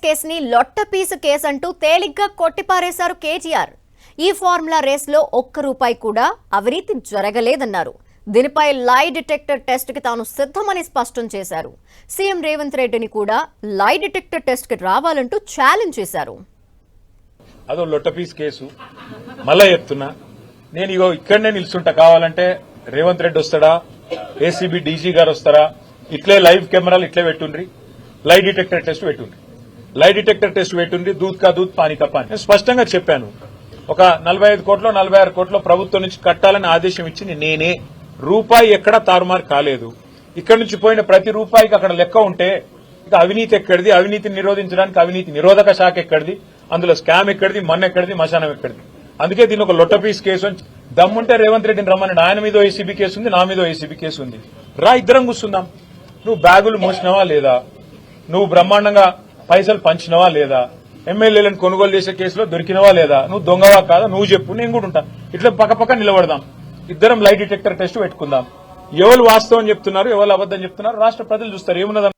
కేసుని లొట్టపీసు కేసు అంటూ తేలిగ్గా కొట్టిపారేశారు కేటీఆర్. ఈ ఫార్ములా రేస్లో ₹1 కూడా అవినీతి జరగలేదన్నారు. దీనిపై లై డిటెక్టర్ టెస్ట్ కి తాను సిద్ధమని స్పష్టం చేశారు. సీఎం రేవంత్ రెడ్డిని కూడా లై డిటెక్టర్ టెస్ట్ కి రావాలంటూ ఛాలెంజ్ చేశారు. అదో లొట్టపీస్ కేసు మళ్ళా చెప్తున్నా, నేను ఇగో ఇక్కడనే నిల్చుంటా, కావాలంటే రేవంత్ రెడ్డి వస్తాడా, ఏసీబీ డీజీ గారు వస్తారా, ఇట్లే లైవ్ కెమెరాలు ఇట్లే పెట్టుండ్రి, lie detector test పెట్టుండ్రి, lie detector test పెట్టుండ్రి, దూద్ కా దూద్ పానీ కా పానీ. నేను స్పష్టంగా చెప్పాను, ఒక 45 కోట్లో 46 కోట్లో ప్రభుత్వం నుంచి కట్టాలని ఆదేశం ఇచ్చింది నేనే. రూపాయి ఎక్కడా తారుమారు కాలేదు. ఇక్కడి నుంచి పోయిన ప్రతి రూపాయికి అక్కడ లెక్క ఉంటే ఇక అవినీతి ఎక్కడిది, అవినీతిని నిరోధించడానికి అవినీతి నిరోధక శాఖ ఎక్కడిది, అందులో స్కామ్ ఎక్కడిది, మన్ ఎక్కడిది, మశానం ఎక్కడిది. అందుకే దీని ఒక లొట్టపీస్ కేసు. దమ్ముంటే రేవంత్ రెడ్డిని రమ్మని, ఆయన మీద ఏసీబీ కేసు ఉంది, నా మీద ఏసీబీ కేసు ఉంది, రా ఇద్దరం కూర్చుందాం. నువ్వు బ్యాగులు మోసినవా లేదా, నువ్వు బ్రహ్మాండంగా పైసలు పంచినవా లేదా, ఎమ్మెల్యేలను కొనుగోలు చేసే కేసులో దొరికినవా లేదా, నువ్వు దొంగవా కాదా నువ్వు చెప్పు, నేను కూడా ఉంటా. ఇట్లా పక్క నిలబడదాం, ఇద్దరం లై డిటెక్టర్ టెస్ట్ పెట్టుకుందాం. ఎవరు వాస్తవం చెప్తున్నారు, ఎవరు అబద్దం చెప్తున్నారు రాష్ట్ర ప్రజలు చూస్తారు. ఏమున్నది